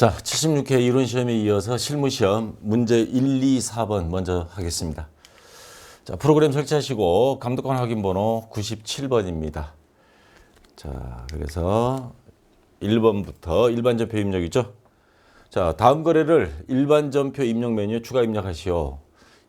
자, 76회 이론시험에 이어서 실무시험 문제 1, 2, 4번 먼저 하겠습니다. 자, 프로그램 설치하시고 감독관 확인번호 97번입니다. 자, 그래서 1번부터 일반전표 입력이죠. 자, 다음 거래를 일반전표 입력 메뉴에 추가 입력하시오.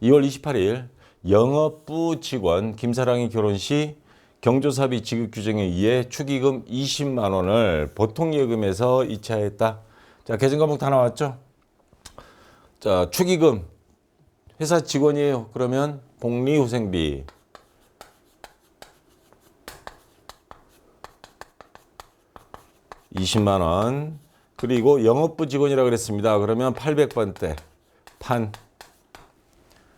2월 28일 영업부 직원 김사랑이 결혼 시 경조사비 지급 규정에 의해 축의금 20만 원을 보통예금에서 이체하였다. 자, 계정 과목 다 나왔죠? 자, 축의금 회사 직원이에요. 그러면 복리후생비 20만 원. 그리고 영업부 직원이라고 그랬습니다. 그러면 800번대 판.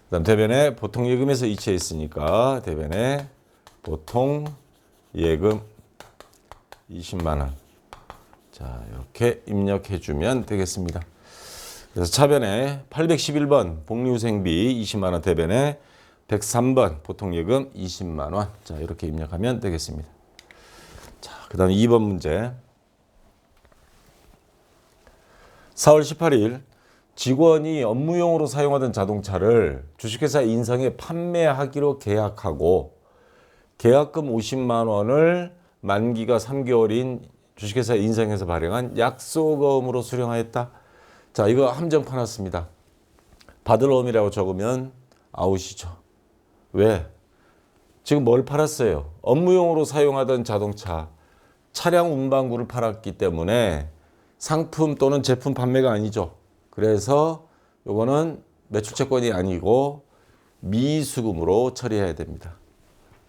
그다음 대변에 보통예금에서 이체했으니까 대변에 보통예금 20만 원. 자, 이렇게 입력해 주면 되겠습니다. 그래서 차변에 811번 복리후생비 20만 원 대변에 103번 보통예금 20만 원. 자, 이렇게 입력하면 되겠습니다. 자, 그다음 2번 문제. 4월 18일 직원이 업무용으로 사용하던 자동차를 주식회사 인성에 판매하기로 계약하고 계약금 50만 원을 만기가 3개월인 주식회사 인성에서 발행한 약속금으로 수령하였다. 자, 이거 함정 파놨습니다. 받을 어음이라고 적으면 아웃이죠. 왜? 지금 뭘 팔았어요? 업무용으로 사용하던 자동차, 차량 운반구를 팔았기 때문에 상품 또는 제품 판매가 아니죠. 그래서 요거는 매출채권이 아니고 미수금으로 처리해야 됩니다.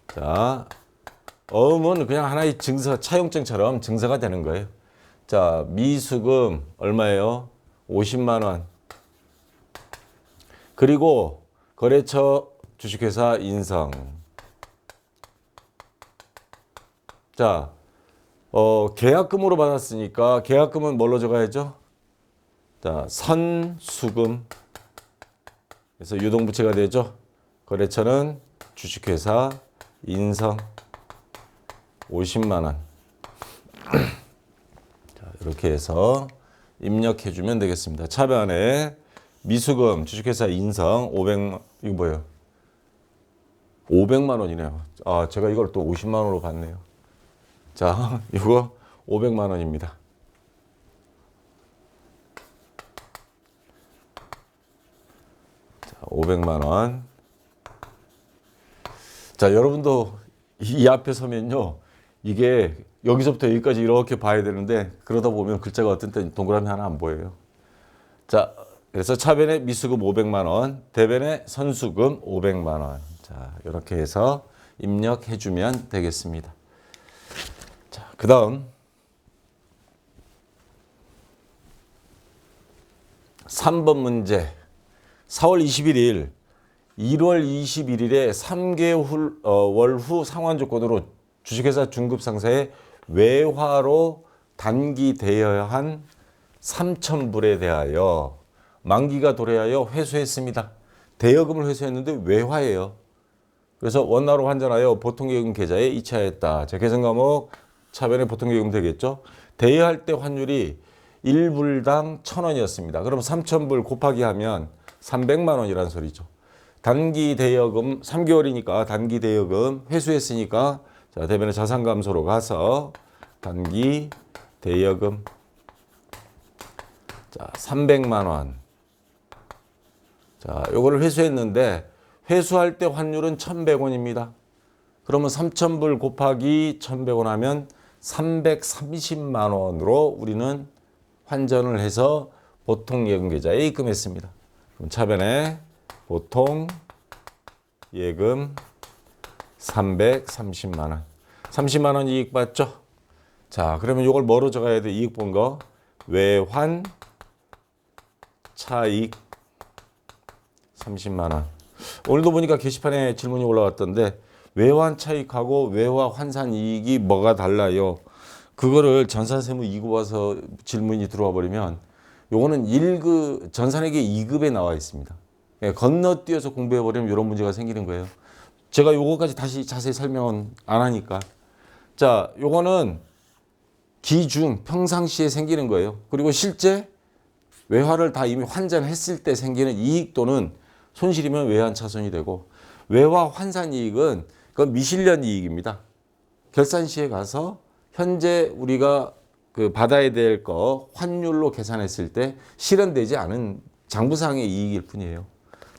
자, 어음은 그냥 하나의 증서, 차용증처럼 증서가 되는 거예요. 자, 미수금 얼마예요? 50만 원. 그리고 거래처 주식회사 인성. 자, 계약금으로 받았으니까 계약금은 뭘로 적어야죠? 자, 선수금. 그래서 유동부채가 되죠. 거래처는 주식회사 인성 50만 원. 자, 이렇게 해서 입력해 주면 되겠습니다. 차변에 미수금 주식회사 인성 500만, 이거 뭐예요? 500만 원이네요. 아, 제가 이걸 또 50만 원으로 받네요. 자, 이거 500만 원입니다. 자, 500만 원. 자, 여러분도 이 앞에 서면요. 이게 여기서부터 여기까지 이렇게 봐야 되는데 그러다 보면 글자가 어떤 때 동그라미 하나 안 보여요. 자, 그래서 차변에 미수금 500만 원, 대변에 선수금 500만 원. 자, 이렇게 해서 입력해 주면 되겠습니다. 자, 그 다음 3번 문제. 4월 21일 1월 21일에 3개월 후 상환 조건으로 주식회사 중급상사의 외화로 단기대여야 한 3,000불에 대하여 만기가 도래하여 회수했습니다. 대여금을 회수했는데 외화예요. 그래서 원화로 환전하여 보통예금 계좌에 이체하였다. 자, 계산 과목 차변에 보통예금 되겠죠. 대여할 때 환율이 1불당 1,000원이었습니다. 그럼 3,000불 곱하기 하면 300만 원이라는 소리죠. 단기 대여금 3개월이니까 단기 대여금 회수했으니까 자, 대변에 자산감소로 가서 단기 대여금 자, 300만 원. 자, 요거를 회수했는데 회수할 때 환율은 1,100원입니다. 그러면 3,000불 곱하기 1,100원 하면 330만 원으로 우리는 환전을 해서 보통 예금 계좌에 입금했습니다. 그럼 차변에 보통 예금 330만 원. 30만 원 이익 받죠? 자, 그러면 이걸 뭐로 적어야 돼? 이익 본 거. 외환 차익 30만 원. 오늘도 보니까 게시판에 질문이 올라왔던데 외환 차익하고 외화 환산 이익이 뭐가 달라요? 그거를 전산세무 2급 와서 질문이 들어와 버리면 요거는 1급 전산회계 2급에 나와 있습니다. 건너뛰어서 공부해 버리면 이런 문제가 생기는 거예요. 제가 요거까지 다시 자세히 설명은 안 하니까. 자, 요거는 기중 평상시에 생기는 거예요. 그리고 실제 외화를 다 이미 환전했을 때 생기는 이익 또는 손실이면 외환차손이 되고, 외화 환산 이익은 그건 미실현 이익입니다. 결산 시에 가서 현재 우리가 그 받아야 될 거 환율로 계산했을 때 실현되지 않은 장부상의 이익일 뿐이에요.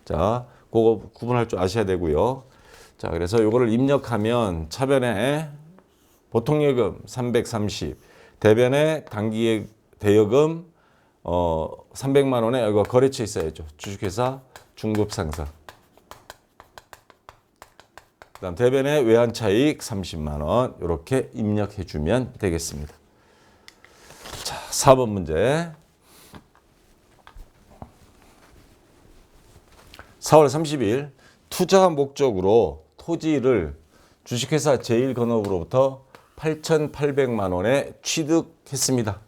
자, 그거 구분할 줄 아셔야 되고요. 자, 그래서 요거를 입력하면 차변에 보통예금 330, 대변에 단기 대여금 300만 원에 이거 거래처 있어야죠. 주식회사 중급상사. 그다음 대변에 외환차익 30만 원 이렇게 입력해 주면 되겠습니다. 자, 4번 문제. 4월 30일 투자 목적으로 토지를 주식회사 제1건업으로부터 8,800만 원에 취득했습니다.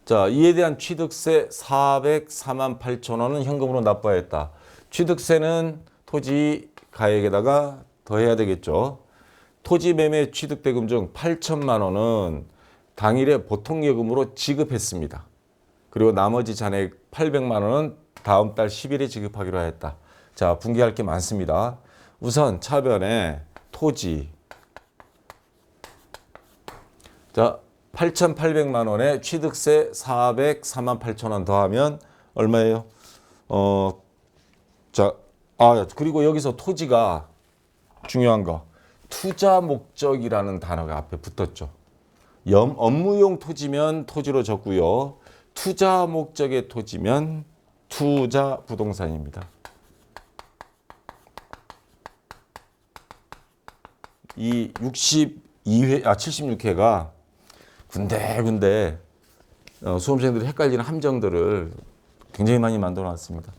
자, 이에 대한 취득세 404만 8천 원은 현금으로 납부해야 했다. 취득세는 토지 가액에다가 더해야 되겠죠. 토지 매매 취득대금 중 8천만 원은 당일에 보통예금으로 지급했습니다. 그리고 나머지 잔액 800만 원은 다음 달 10일에 지급하기로 했다. 자, 분기할 게 많습니다. 우선 차변에 토지. 자, 8,800만 원에 취득세 404만 8천 원 더하면 얼마예요? 그리고 여기서 토지가 중요한 거. 투자 목적이라는 단어가 앞에 붙었죠. 업무용 토지면 토지로 적고요. 투자 목적의 토지면 투자 부동산입니다. 이 76회가 군데 수험생들이 헷갈리는 함정들을 굉장히 많이 만들어 놨습니다.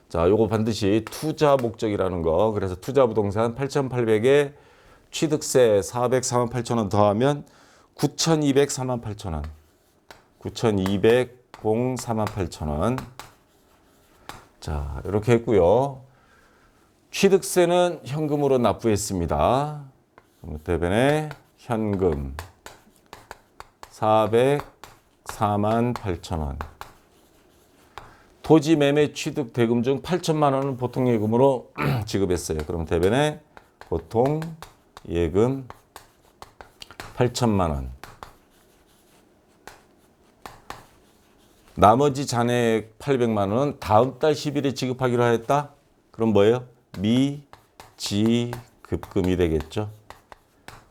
자, 요거 반드시 투자 목적이라는 거. 그래서 투자 부동산 8,800에 취득세 404만 8천 원 더하면 9,204만 8천 원. 9,204만 8천 원. 자, 이렇게 했고요. 취득세는 현금으로 납부했습니다. 대변에 현금 404만 8천 원. 토지 매매 취득 대금 중 8천만 원은 보통 예금으로 지급했어요. 그럼 대변에 보통 예금 8천만 원. 나머지 잔액 800만 원은 다음 달 10일에 지급하기로 했다. 그럼 뭐예요? 미지급금이 되겠죠.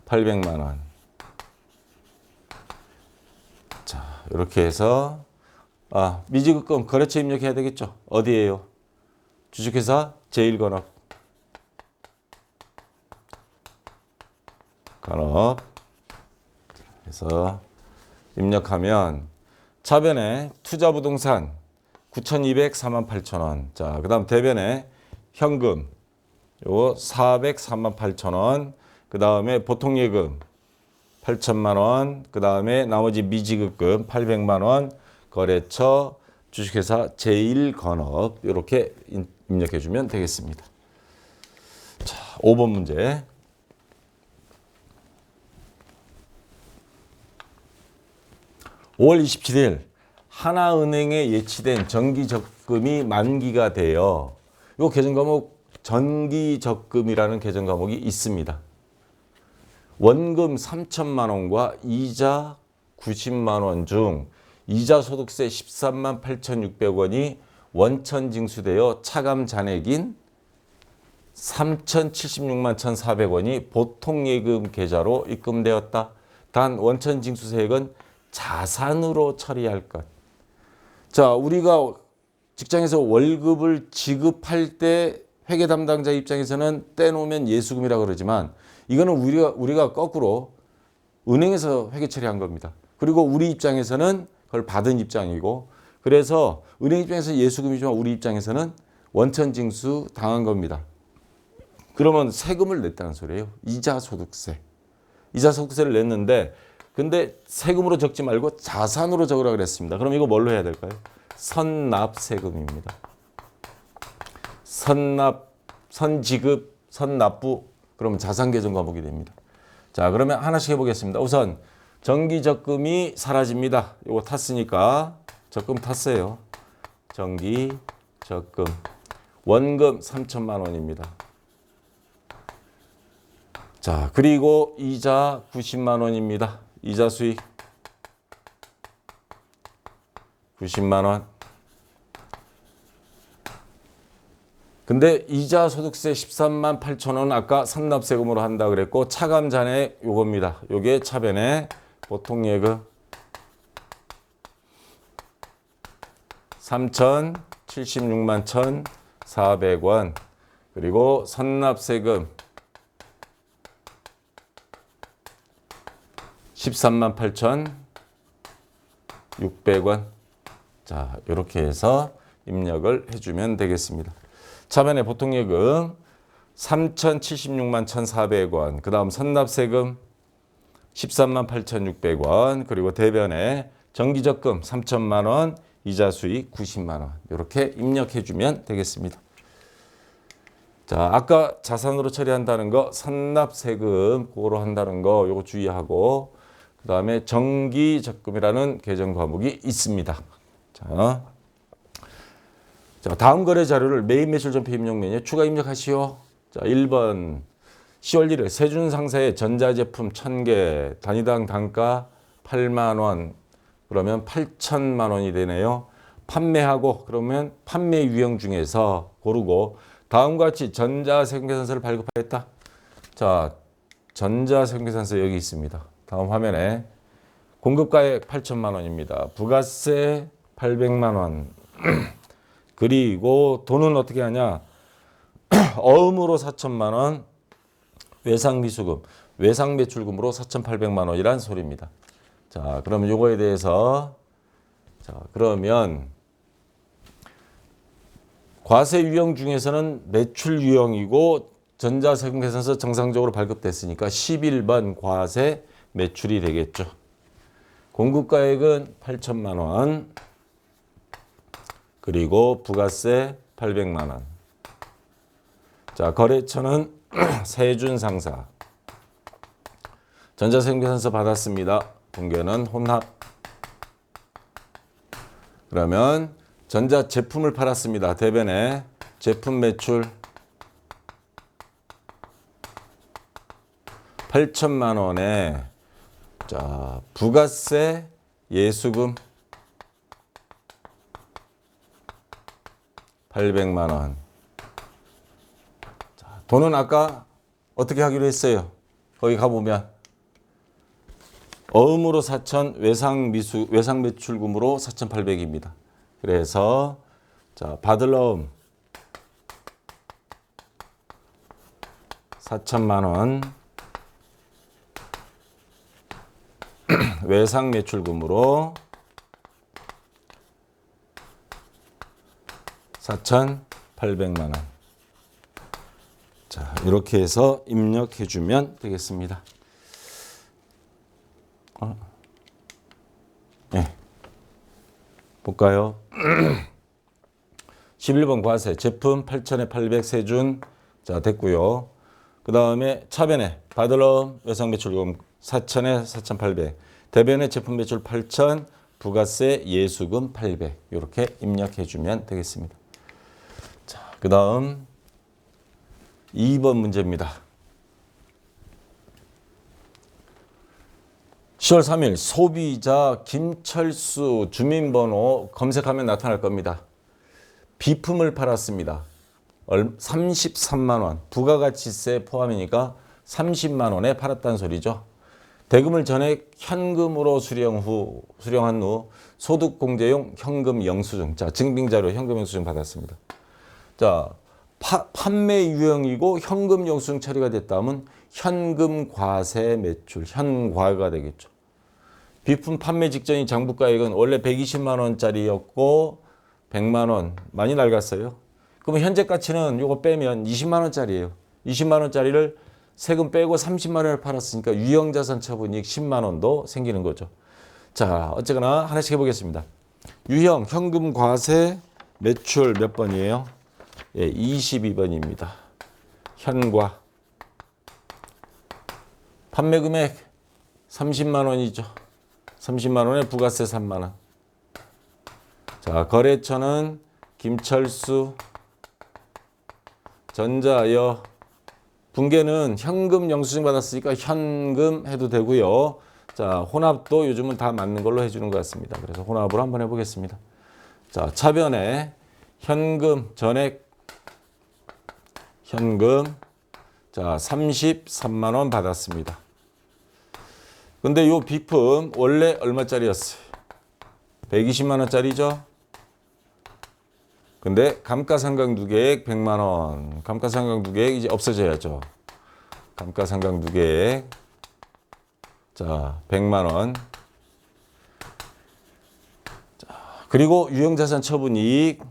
800만 원. 자, 이렇게 해서 미지급금 거래처 입력해야 되겠죠. 어디예요? 주식회사 제1건업. 그래서 입력하면 차변에 투자부동산 9,204만 8천 원. 자, 그 다음 대변에 현금 요 403만 8천 원. 그 다음에 보통예금 8천만 원. 그 다음에 나머지 미지급금 800만 원. 거래처 주식회사 제1건업 이렇게 입력해 주면 되겠습니다. 자, 5번 문제. (5월 27일) 하나은행에 예치된 정기적금이 만기가 되어 이 계정 과목 정기적금이라는 계정 과목이 있습니다. 원금 3천만 원과 이자 90만 원 중 이자 소득세 13만 8,600원이 원천 징수되어 차감 잔액인 3,076만 1,400원이 보통예금 계좌로 입금되었다. 단 원천 징수세액은 자산으로 처리할 것. 자, 우리가 직장에서 월급을 지급할 때 회계 담당자 입장에서는 떼놓으면 예수금이라고 그러지만 이거는 우리가 거꾸로 은행에서 회계 처리한 겁니다. 그리고 우리 입장에서는 그걸 받은 입장이고, 그래서 은행 입장에서 예수금이지만 우리 입장에서는 원천 징수 당한 겁니다. 그러면 세금을 냈다는 소리예요. 이자 소득세. 이자 소득세를 냈는데 근데 세금으로 적지 말고 자산으로 적으라고 그랬습니다. 그럼 이거 뭘로 해야 될까요? 선납세금입니다. 선지급, 선납부, 그러면 자산계정 과목이 됩니다. 자, 그러면 하나씩 해보겠습니다. 우선 정기적금이 사라집니다. 이거 탔으니까 적금 탔어요. 정기 적금. 원금 3천만 원입니다. 자, 그리고 이자 90만 원입니다. 이자 수익 90만 원. 근데 이자 소득세 13만 8천 원 아까 선납세금으로 한다 그랬고 차감 잔액 요겁니다. 요게 차변의 보통예금 3,076만 1,400원. 그리고 선납세금 13만 8,600원. 자, 이렇게 해서 입력을 해주면 되겠습니다. 차변의 보통예금 3,076만 1,400원. 그 다음 선납세금 13만 8,600원. 그리고 대변에 정기적금 3천만 원. 이자 수익 90만 원. 이렇게 입력해주면 되겠습니다. 자, 아까 자산으로 처리한다는 거 선납세금 그거로 한다는 거 요거 주의하고 그 다음에 정기적금이라는 계정 과목이 있습니다. 자, 다음 거래 자료를 매입 매출 전표 입력 메뉴에 추가 입력하시오. 자, 1번 10월 1일 세준상사의 전자제품 1000개 단위당 단가 8만 원. 그러면 8천만 원이 되네요. 판매하고 그러면 판매 유형 중에서 고르고 다음과 같이 전자세금계산서를 발급하였다. 자, 전자세금계산서 여기 있습니다. 다음 화면에 공급가액 8천만 원입니다. 부가세 800만 원. 그리고 돈은 어떻게 하냐? 어음으로 4천만 원, 외상미수금, 외상매출금으로 4,800만 원이란 소리입니다. 자, 그러면 요거에 대해서 그러면 과세 유형 중에서는 매출 유형이고 전자세금계산서 정상적으로 발급됐으니까 11번 과세 매출이 되겠죠. 공급가액은 8천만 원. 그리고 부가세 800만 원. 자, 거래처는 세준상사. 전자세금계산서 받았습니다. 분계는 혼합. 그러면 전자제품을 팔았습니다. 대변에 제품 매출 8천만 원에 자, 부가세 예수금 800만 원. 자, 돈은 아까 어떻게 하기로 했어요? 거기 가보면 어음으로 4천, 외상매출금으로 4,800입니다. 그래서 자, 받을 어음 4천만 원, 외상매출금으로 4,800만 원. 자, 이렇게 해서 입력해 주면 되겠습니다. 네. 볼까요? 11번 과세 제품 8천에 800 세준. 자, 됐고요. 그 다음에 차변에 받을 어음 외상매출금 4천에 4,800. 대변에 제품 매출 8천, 부가세 예수금 800. 이렇게 입력해 주면 되겠습니다. 자, 그 다음 2번 문제입니다. 10월 3일 소비자 김철수 주민번호 검색하면 나타날 겁니다. 비품을 팔았습니다. 33만 원. 부가가치세 포함이니까 30만 원에 팔았다는 소리죠. 대금을 전액 현금으로 수령한 후 소득공제용 현금 영수증. 자, 증빙자료 현금 영수증 받았습니다. 자, 판매 유형이고 현금 영수증 처리가 됐다면 현금 과세 매출, 현과가 되겠죠. 비품 판매 직전인 장부가액은 원래 120만 원짜리였고 100만 원 많이 낡았어요. 그럼 현재 가치는 이거 빼면 20만 원짜리예요. 20만 원짜리를 세금 빼고 30만 원을 팔았으니까 유형자산 처분이익 10만 원도 생기는 거죠. 자, 어쨌거나 하나씩 해보겠습니다. 유형 현금 과세 매출 몇 번이에요? 예, 22번입니다. 현과. 판매 금액 30만 원이죠. 30만 원에 부가세 3만 원. 자, 자, 거래처는 김철수, 전자여, 분계는 현금 영수증 받았으니까 현금 해도 되고요. 자, 혼합도 요즘은 다 맞는 걸로 해주는 것 같습니다. 그래서 혼합으로 한번 해보겠습니다. 자, 차변에 현금 전액, 현금, 자, 33만 원 받았습니다. 근데 요 비품 원래 얼마짜리였어요? 120만 원짜리죠? 근데 감가상각누계액 100만 원. 감가상각누계액 이제 없어져야죠. 감가상각누계액. 자, 100만 원. 자, 그리고 유형자산 처분이익.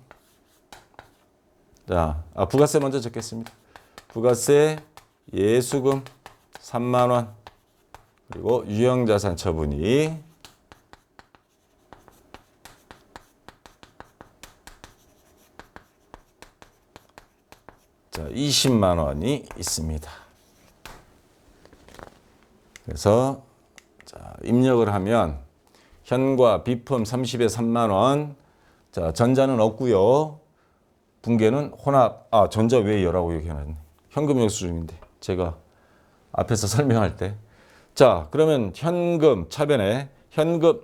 자, 부가세 먼저 적겠습니다. 부가세 예수금 3만 원. 그리고 유형자산 처분이익. 자, 20만 원이 있습니다. 그래서 자, 입력을 하면 현과 비품 30에 3만 원. 자, 전자는 없고요. 분계는 혼합. 전자 왜 여라고 얘기해놨네. 현금 영수증인데 제가 앞에서 설명할 때. 자, 그러면 현금 차변에 현금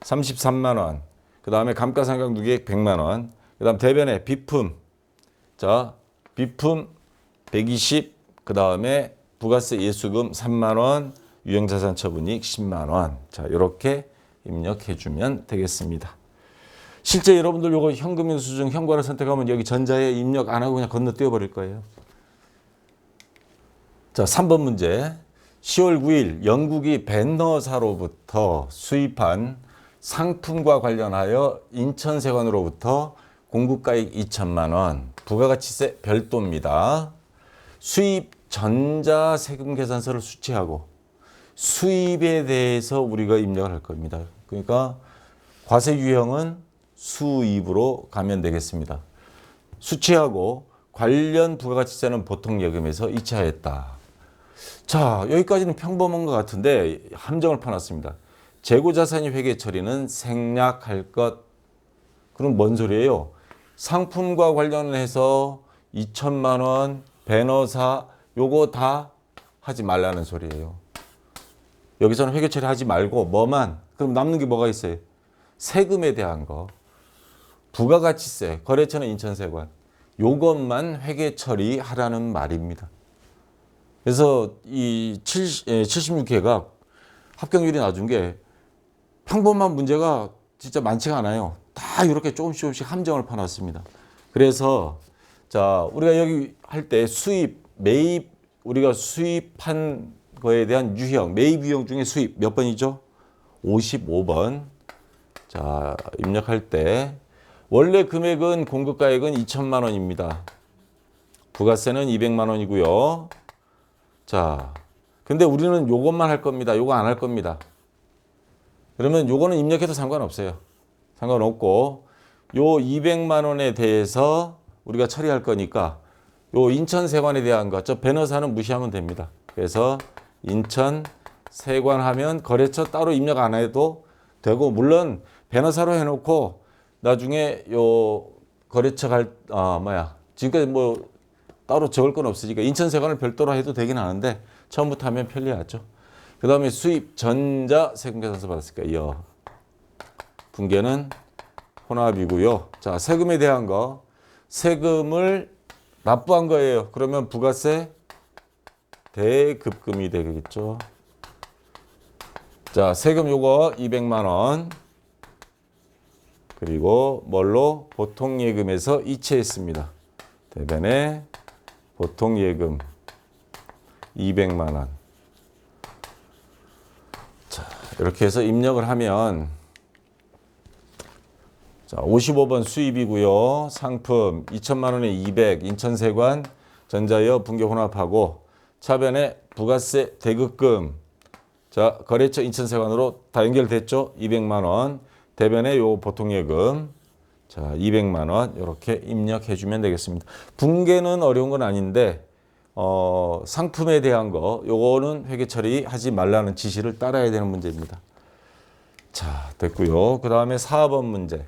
33만 원. 그 다음에 감가상각누계액 100만 원. 그 다음 대변에 비품. 자, 비품 120, 그 다음에 부가세 예수금 3만 원, 유형자산 처분이익 10만 원. 자, 이렇게 입력해 주면 되겠습니다. 실제 여러분들 요거 현금 영수증 현관을 선택하면 여기 전자에 입력 안 하고 그냥 건너뛰어 버릴 거예요. 자, 3번 문제. 10월 9일 영국이 배너사로부터 수입한 상품과 관련하여 인천세관으로부터 공급가액 2천만 원, 부가가치세 별도입니다. 수입 전자세금 계산서를 수취하고 수입에 대해서 우리가 입력을 할 겁니다. 그러니까 과세 유형은 수입으로 가면 되겠습니다. 수취하고 관련 부가가치세는 보통 예금에서 이체하였다. 자, 여기까지는 평범한 것 같은데 함정을 파놨습니다. 재고자산이 회계 처리는 생략할 것. 그럼 뭔 소리예요? 상품과 관련해서 2천만 원, 배너사 요거 다 하지 말라는 소리예요. 여기서는 회계 처리하지 말고 뭐만, 그럼 남는 게 뭐가 있어요? 세금에 대한 거. 부가가치세, 거래처는 인천세관. 요것만 회계 처리하라는 말입니다. 그래서 이 76회가 합격률이 낮은 게 평범한 문제가 진짜 많지가 않아요. 다 이렇게 조금씩 함정을 파놨습니다. 그래서 자, 우리가 여기 할 때 수입, 매입, 우리가 수입한 거에 대한 유형, 매입 유형 중에 수입 몇 번이죠? 55번. 자, 입력할 때 원래 금액은 공급가액은 2천만 원입니다. 부가세는 200만 원이고요. 자, 근데 우리는 요것만 할 겁니다. 요거 안 할 겁니다. 그러면 요거는 입력해도 상관없어요. 상관없고 요 200만 원에 대해서 우리가 처리할 거니까 요 인천세관에 대한 것, 저 배너사는 무시하면 됩니다. 그래서 인천세관 하면 거래처 따로 입력 안 해도 되고, 물론 배너사로 해놓고 나중에 요 거래처 지금까지 뭐 따로 적을 건 없으니까 인천세관을 별도로 해도 되긴 하는데 처음부터 하면 편리하죠. 그 다음에 수입 전자 세금계산서 받았을까요? 분계는 혼합이고요. 자, 세금에 대한 거. 세금을 납부한 거예요. 그러면 부가세 대급금이 되겠죠. 자, 세금 요거 200만 원. 그리고 뭘로? 보통예금에서 이체했습니다. 대변에 보통예금 200만 원. 자, 이렇게 해서 입력을 하면 자, 55번 수입이고요. 상품 2천만 원에 200, 인천세관, 전자여 분계 혼합하고 차변에 부가세 대급금. 자, 거래처 인천세관으로 다 연결됐죠? 200만 원. 대변에 요 보통예금. 자, 200만 원 이렇게 입력해 주면 되겠습니다. 분계는 어려운 건 아닌데 상품에 대한 거 요거는 회계 처리하지 말라는 지시를 따라야 되는 문제입니다. 자, 됐고요. 그 다음에 4번 문제.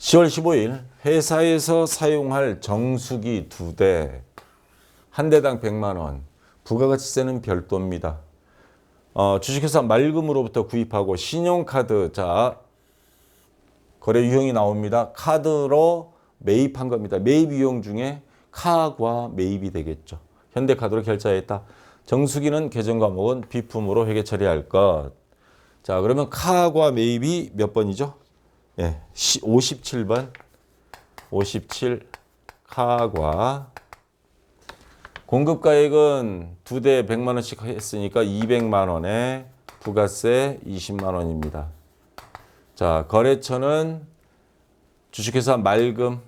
10월 15일 회사에서 사용할 정수기 2대, 한 대당 100만 원, 부가가치세는 별도입니다. 주식회사 말금으로부터 구입하고 신용카드, 자, 거래 유형이 나옵니다. 카드로 매입한 겁니다. 매입 유형 중에 카과 매입이 되겠죠. 현대카드로 결제했다. 정수기는 계정 과목은 비품으로 회계 처리할 것. 자, 그러면 카과 매입이 몇 번이죠? 예, 57번. 57 카과. 공급가액은 2대 100만 원씩 했으니까 200만 원에 부가세 20만 원입니다. 자, 거래처는 주식회사 말금.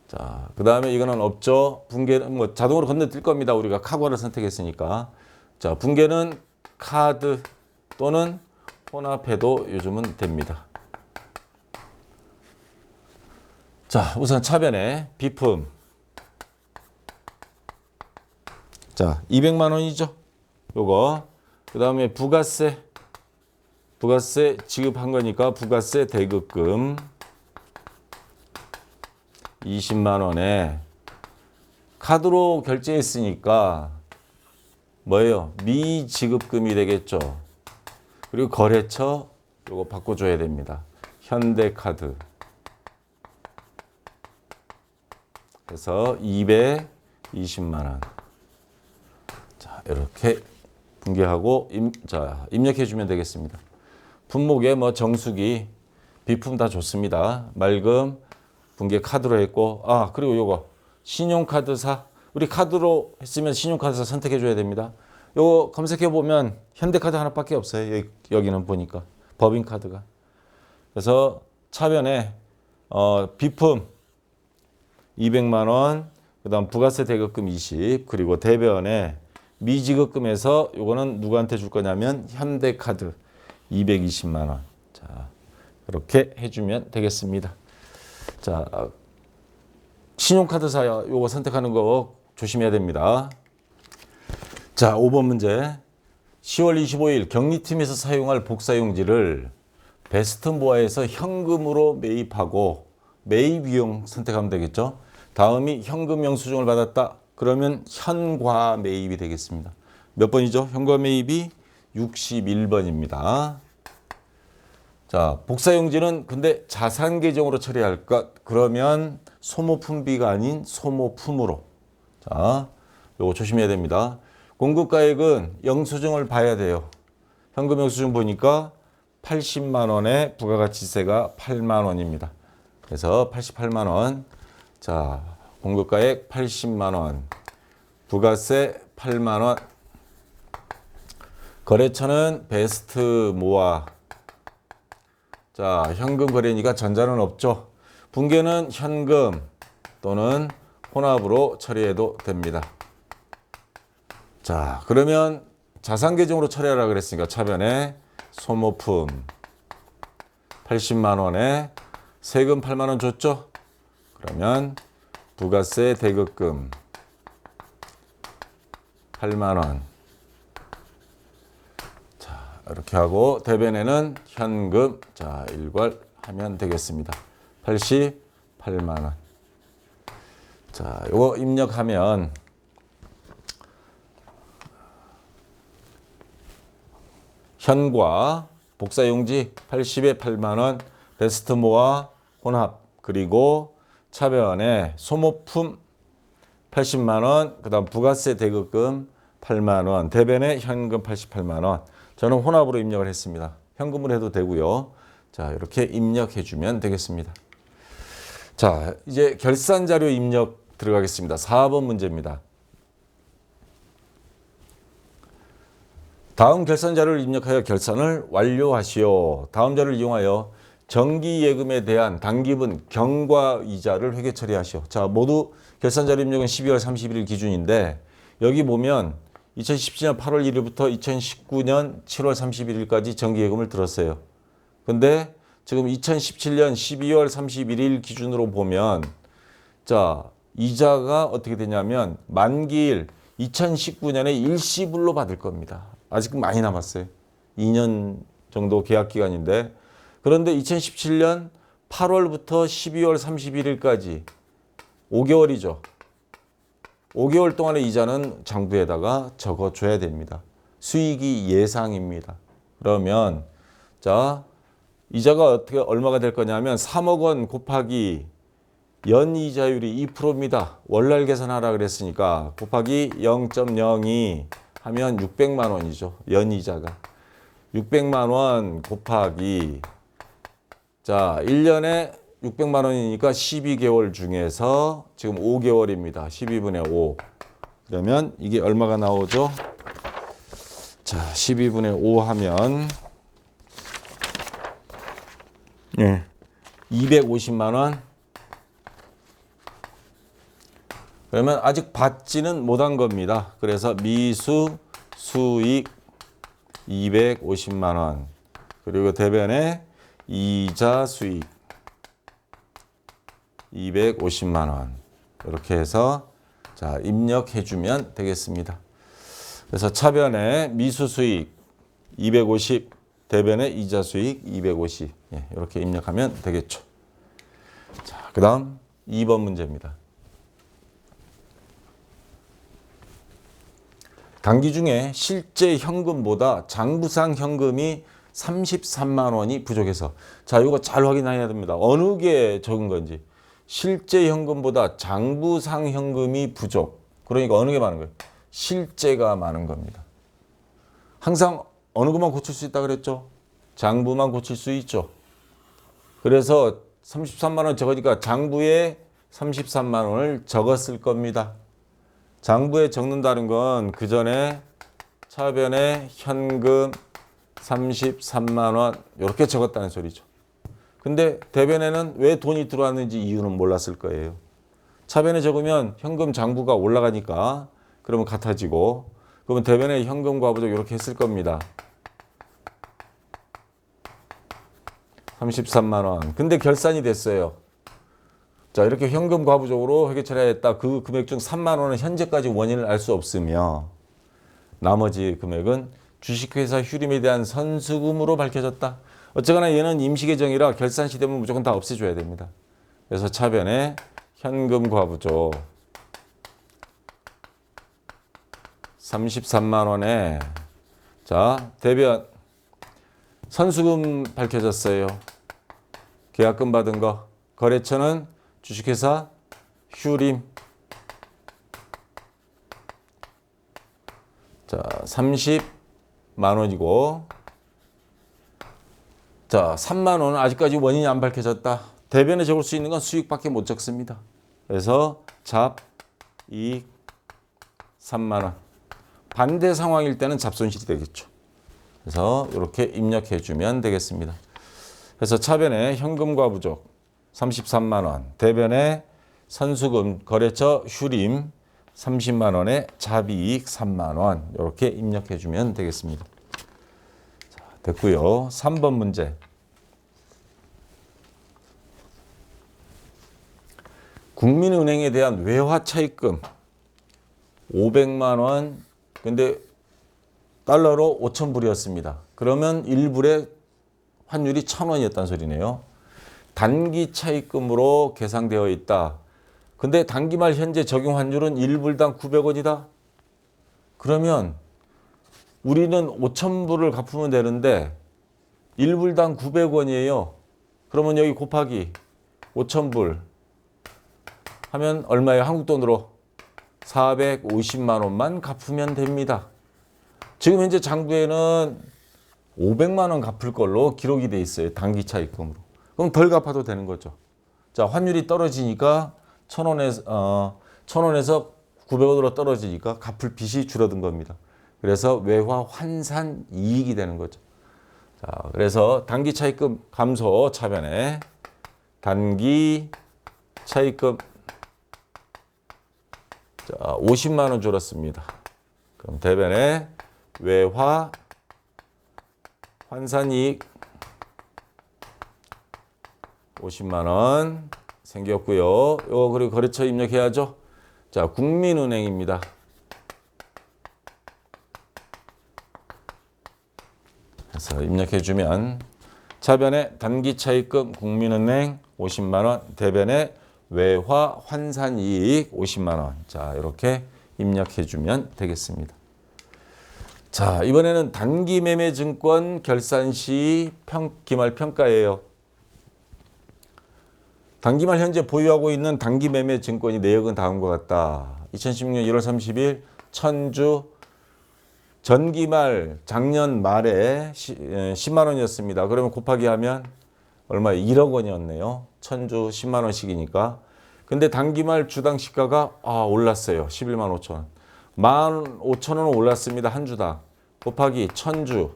자, 그 다음에 이거는 없죠. 분계는 뭐 자동으로 건너뛸 겁니다. 우리가 카고를 선택했으니까. 자, 분계는 카드 또는 혼합해도 요즘은 됩니다. 자, 우선 차변에 비품. 자, 200만 원이죠. 요거. 그 다음에 부가세 지급한 거니까 부가세 대급금 20만 원에 카드로 결제했으니까 뭐예요? 미지급금이 되겠죠. 그리고 거래처 요거 바꿔줘야 됩니다. 현대카드. 그래서 220만 원. 자, 이렇게 분개하고 입력해 주면 되겠습니다. 품목에 뭐 정수기, 비품 다 좋습니다. 말금, 분계 카드로 했고, 그리고 요거 신용카드사. 우리 카드로 했으면 신용카드사 선택해 줘야 됩니다. 요거 검색해 보면 현대카드 하나밖에 없어요. 여기는 보니까 법인카드가. 그래서 차변에 비품 200만 원, 그다음 부가세 대급금 20, 그리고 대변에 미지급금에서 요거는 누구한테 줄 거냐면 현대카드 220만 원. 자, 이렇게 해주면 되겠습니다. 자, 신용카드사 요거 선택하는 거 조심해야 됩니다. 자, 5번 문제. 10월 25일 격리팀에서 사용할 복사용지를 베스트모아에서 현금으로 매입하고 매입 유형 선택하면 되겠죠. 다음이 현금 영수증을 받았다. 그러면 현과 매입이 되겠습니다. 몇 번이죠? 현과 매입이 61번입니다. 자, 복사용지는 근데 자산 계정으로 처리할 것. 그러면 소모품비가 아닌 소모품으로. 자, 요거 조심해야 됩니다. 공급가액은 영수증을 봐야 돼요. 현금 영수증 보니까 80만 원에 부가가치세가 8만 원입니다. 그래서 88만 원. 자, 공급가액 80만 원. 부가세 8만 원. 거래처는 베스트모아. 자, 현금 거래니까 전자는 없죠. 분계는 현금 또는 혼합으로 처리해도 됩니다. 자, 그러면 자산 계정으로 처리하라 그랬으니까 차변에 소모품 80만 원에 세금 8만 원 줬죠? 그러면 부가세 대급금 8만 원. 자, 이렇게 하고 대변에는 현금, 자, 일괄하면 되겠습니다. 88만 원. 자, 요거 입력하면 현과 복사용지 80에 8만 원, 베스트모아 혼합, 그리고 차변에 소모품 80만 원, 그다음 부가세 대급금 8만 원, 대변에 현금 88만 원. 저는 혼합으로 입력을 했습니다. 현금으로 해도 되고요. 자, 이렇게 입력해 주면 되겠습니다. 자, 이제 결산 자료 입력 들어가겠습니다. 4번 문제입니다. 다음 결산 자료를 입력하여 결산을 완료하시오. 다음 자료를 이용하여 정기예금에 대한 당기분 경과이자를 회계 처리하시오. 자, 모두 결산 자료 입력은 12월 31일 기준인데 여기 보면 2017년 8월 1일부터 2019년 7월 31일까지 정기예금을 들었어요. 근데 지금 2017년 12월 31일 기준으로 보면 자, 이자가 어떻게 되냐면 만기일 2019년에 일시불로 받을 겁니다. 아직 많이 남았어요. 2년 정도 계약 기간인데 그런데 2017년 8월부터 12월 31일까지 5개월이죠. 5개월 동안의 이자는 장부에다가 적어줘야 됩니다. 수익이 예상입니다. 그러면 자 이자가 어떻게 얼마가 될 거냐면 3억 원 곱하기 연이자율이 2%입니다. 월날 계산하라 그랬으니까 곱하기 0.02 하면 600만 원이죠. 연이자가. 600만 원 곱하기 자 1년에 600만 원이니까 12개월 중에서 지금 5개월입니다. 12분의 5. 그러면 이게 얼마가 나오죠? 자 12분의 5 하면 250만 원. 그러면 아직 받지는 못한 겁니다. 그래서 미수 수익 250만 원. 그리고 대변에 이자 수익 250만 원. 이렇게 해서 자, 입력해 주면 되겠습니다. 그래서 차변에 미수 수익 250, 대변에 이자 수익 250. 예, 이렇게 입력하면 되겠죠. 자, 그다음 2번 문제입니다. 단기 중에 실제 현금보다 장부상 현금이 33만 원이 부족해서 자, 이거 잘 확인해야 됩니다. 어느 게 적은 건지. 실제 현금보다 장부상 현금이 부족. 그러니까 어느 게 많은 거예요? 실제가 많은 겁니다. 항상 어느 것만 고칠 수 있다 그랬죠? 장부만 고칠 수 있죠. 그래서 33만 원 적으니까 장부에 33만 원을 적었을 겁니다. 장부에 적는다는 건 그 전에 차변에 현금 33만 원 이렇게 적었다는 소리죠. 근데 대변에는 왜 돈이 들어왔는지 이유는 몰랐을 거예요. 차변에 적으면 현금 장부가 올라가니까 그러면 같아지고 그러면 대변에 현금 과부족 이렇게 했을 겁니다. 33만 원. 근데 결산이 됐어요. 자, 이렇게 현금 과부족으로 회계 처리했다. 그 금액 중 3만 원은 현재까지 원인을 알 수 없으며 나머지 금액은 주식회사 휴림에 대한 선수금으로 밝혀졌다. 어쨌거나 얘는 임시계정이라 결산 시 되면 무조건 다 없애줘야 됩니다. 그래서 차변에 현금 과부족 33만 원에 자, 대변 선수금 밝혀졌어요. 계약금 받은 거. 거래처는 주식회사 휴림. 자, 30만 원이고 자, 3만 원은 아직까지 원인이 안 밝혀졌다. 대변에 적을 수 있는 건 수익밖에 못 적습니다. 그래서 잡, 이익 3만 원. 반대 상황일 때는 잡손실이 되겠죠. 그래서 이렇게 입력해 주면 되겠습니다. 그래서 차변에 현금과 부족 33만 원, 대변에 선수금 거래처 휴림 30만 원에 잡이익 3만 원 이렇게 입력해 주면 되겠습니다. 자, 됐고요. 3번 문제. 국민은행에 대한 외화 차입금 500만 원. 근데 달러로 5,000불이었습니다. 그러면 1불에 환율이 1,000원이었다는 소리네요. 단기 차입금으로 계상되어 있다. 근데 단기말 현재 적용 환율은 1불당 900원이다. 그러면 우리는 5,000불을 갚으면 되는데 1불당 900원이에요. 그러면 여기 곱하기 5,000불 하면 얼마예요? 한국 돈으로 450만 원만 갚으면 됩니다. 지금 현재 장부에는 500만 원 갚을 걸로 기록이 돼 있어요. 단기 차입금으로. 그럼 덜 갚아도 되는 거죠. 자, 환율이 떨어지니까 1,000원에서 900원으로 떨어지니까 갚을 빚이 줄어든 겁니다. 그래서 외화 환산 이익이 되는 거죠. 자, 그래서 단기 차입금 감소 차변에 단기 차입금 자, 50만 원 줄었습니다. 그럼 대변에 외화 환산이익 50만 원 생겼고요. 요 그리고 거래처 입력해야죠. 자, 국민은행입니다. 그래서 입력해 주면 차변에 단기차입금 국민은행 50만 원, 대변에 외화 환산이익 50만 원. 자, 이렇게 입력해 주면 되겠습니다. 자, 이번에는 단기매매증권 결산 시 기말 평가예요. 단기말 현재 보유하고 있는 단기매매증권이 내역은 다음과 같다. 2016년 1월 30일 천주 전기말 작년 말에 10만 원이었습니다. 그러면 곱하기 하면 얼마예요? 1억 원이었네요. 천주 10만 원씩이니까. 근데 단기말 주당 시가가 올랐어요. 11만 5천 원. 15,000원은 올랐습니다. 한 주당. 곱하기 천주.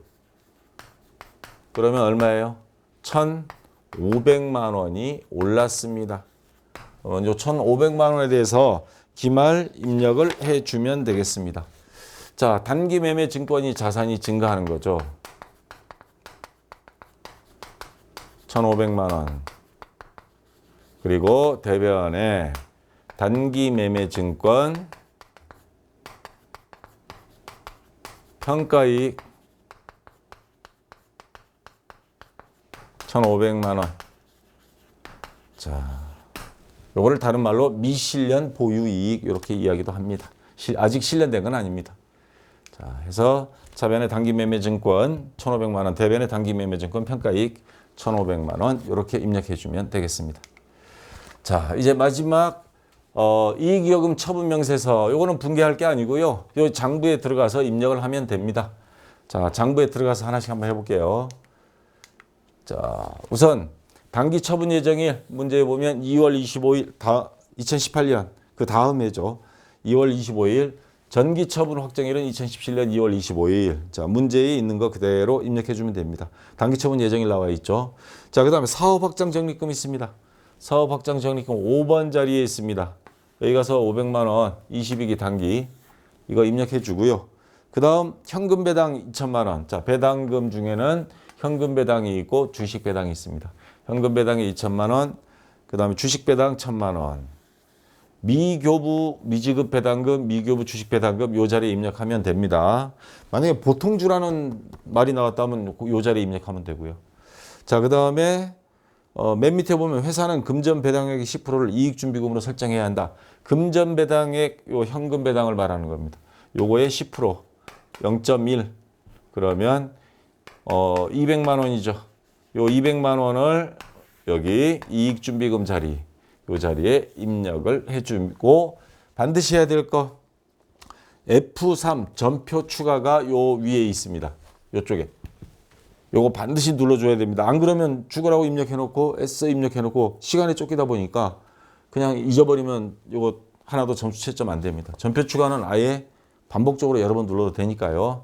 그러면 얼마예요? 1,500만 원이 올랐습니다. 먼저 1,500만 원에 대해서 기말 입력을 해주면 되겠습니다. 자, 단기 매매 증권이 자산이 증가하는 거죠. 1,500만 원. 그리고 대변에 단기 매매 증권 평가이익 1,500만 원. 자, 요거를 다른 말로 미실현 보유이익 이렇게 이야기도 합니다. 아직 실현된 건 아닙니다. 자, 해서 차변의 단기매매증권 1,500만 원, 대변의 단기매매증권 평가이익 1,500만 원 이렇게 입력해 주면 되겠습니다. 자, 이제 마지막 이익이익금 처분명세서 요거는 분개할 게 아니고요. 요 장부에 들어가서 입력을 하면 됩니다. 자, 장부에 들어가서 하나씩 한번 해볼게요. 자, 우선 단기 처분 예정일 문제에 보면 2월 25일 2018년 그 다음 해죠. 2월 25일 전기 처분 확정일은 2017년 2월 25일. 자, 문제에 있는 거 그대로 입력해 주면 됩니다. 단기 처분 예정일 나와 있죠. 자, 그다음에 사업 확장 적립금 있습니다. 사업 확장 적립금 5번 자리에 있습니다. 여기 가서 500만 원 22기 단기 이거 입력해 주고요. 그다음 현금 배당 2천만 원. 자, 배당금 중에는 현금 배당이 있고 주식 배당이 있습니다. 현금 배당이 2천만 원. 그다음에 주식 배당 1,000만 원. 미교부 미지급 배당금, 미교부 주식 배당금 요 자리에 입력하면 됩니다. 만약에 보통주라는 말이 나왔다면 요 자리에 입력하면 되고요. 자, 그다음에 맨 밑에 보면 회사는 금전 배당액의 10%를 이익준비금으로 설정해야 한다. 금전 배당액 요 현금 배당을 말하는 겁니다. 요거의 10% 0.1 그러면 200만 원이죠. 요 200만 원을 여기 이익준비금 자리 요 자리에 입력을 해주고 반드시 해야 될 거 F3 전표 추가가 요 위에 있습니다. 요쪽에 요거 반드시 눌러줘야 됩니다. 안 그러면 죽으라고 입력해놓고 S 입력해놓고 시간에 쫓기다 보니까 그냥 잊어버리면 요거 하나도 점수 채점 안 됩니다. 전표 추가는 아예 반복적으로 여러 번 눌러도 되니까요.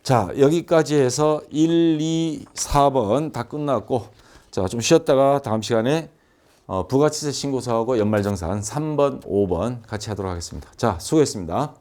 자, 여기까지 해서 1, 2, 4번 다 끝났고 자, 좀 쉬었다가 다음 시간에 부가치세 신고서하고 연말정산 3번, 5번 같이 하도록 하겠습니다. 자, 수고했습니다.